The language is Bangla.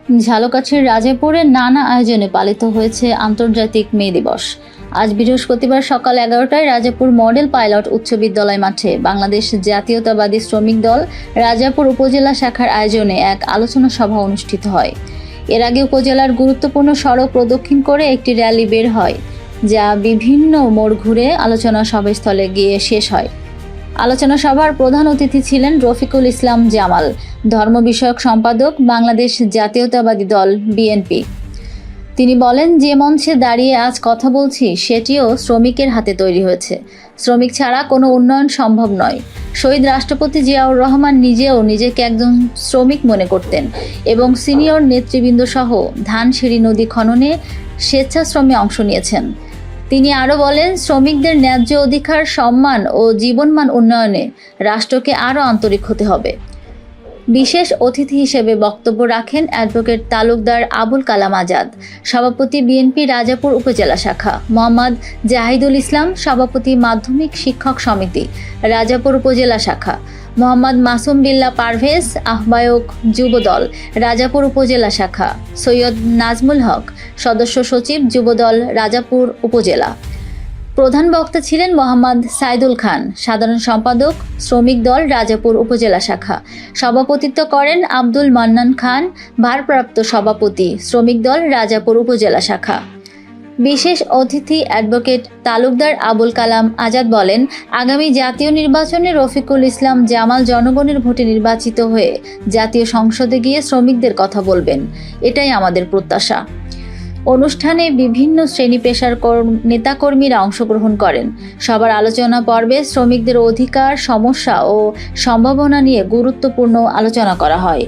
ঝালকাঠির রাজাপুরে নানা আয়োজনে পালিত হয়েছে আন্তর্জাতিক মে দিবস। আজ বৃহস্পতিবার সকাল 11টায় রাজাপুর মডেল পাইলট উচ্চ বিদ্যালয় মাঠে বাংলাদেশ জাতীয়তাবাদী শ্রমিক দল রাজাপুর উপজেলা শাখার আয়োজনে এক আলোচনা সভা অনুষ্ঠিত হয়। এর আগে উপজেলার গুরুত্বপূর্ণ সড়ক প্রদক্ষিণ করে একটি র্যালি বের হয়, যা বিভিন্ন মোড় ঘুরে আলোচনা সভাস্থলে গিয়ে শেষ হয়। আলোচনা সভার প্রধান অতিথি ছিলেন রফিকুল ইসলাম জামাল, ধর্ম বিষয়ক সম্পাদক, বাংলাদেশ জাতীয়তাবাদী দল বিএনপি। তিনি বলেন, যে মঞ্চে দাঁড়িয়ে আজ কথা বলছি সেটিও শ্রমিকের হাতে তৈরি হয়েছে। শ্রমিক ছাড়া কোনো উন্নয়ন সম্ভব নয়। শহীদ রাষ্ট্রপতি জিয়াউর রহমান নিজেও নিজেকে একজন শ্রমিক মনে করতেন এবং সিনিয়র নেতৃবৃন্দ সহ ধানসিঁড়ি নদী খননে স্বেচ্ছাশ্রমে অংশ নিয়েছেন। তিনি আরও বলেন, শ্রমিকদের ন্যায্য অধিকার, সম্মান ও জীবনমান উন্নয়নে রাষ্ট্রকে আরও আন্তরিক হতে হবে। বিশেষ অতিথি হিসেবে বক্তব্য রাখেন অ্যাডভোকেট তালুকদার আবুল কালাম আজাদ, সভাপতি বিএনপি রাজাপুর উপজেলা শাখা, মোহাম্মদ জাহিদুল ইসলাম, সভাপতি মাধ্যমিক শিক্ষক সমিতি রাজাপুর উপজেলা শাখা, মোহাম্মদ মাসুম বিল্লাহ পারভেজ, আহ্বায়ক যুবদল রাজাপুর উপজেলা শাখা, সৈয়দ নাজমুল হক, সদস্য সচিব যুবদল রাজাপুর উপজেলা। প্রধান বক্তা ছিলেন মোহাম্মদ সাইদুল খান, সাধারণ সম্পাদক শ্রমিক দল রাজাপুর উপজেলা শাখা। সভাপতিত্ব করেন আব্দুল মান্নান খান, ভারপ্রাপ্ত সভাপতি শ্রমিক দল রাজাপুর উপজেলা শাখা। বিশেষ অতিথি অ্যাডভোকেট তালুকদার আবুল কালাম আজাদ বলেন, আগামী জাতীয় নির্বাচনে রফিকুল ইসলাম জামাল জনগণের ভোটে নির্বাচিত হয়ে জাতীয় সংসদে গিয়ে শ্রমিকদের কথা বলবেন, এটাই আমাদের প্রত্যাশা। অনুষ্ঠানে বিভিন্ন শ্রেণী পেশার নেতাকর্মীরা অংশগ্রহণ করেন। সবার আলোচনা পর্বে শ্রমিকদের অধিকার, সমস্যা ও সম্ভাবনা নিয়ে গুরুত্বপূর্ণ আলোচনা করা হয়।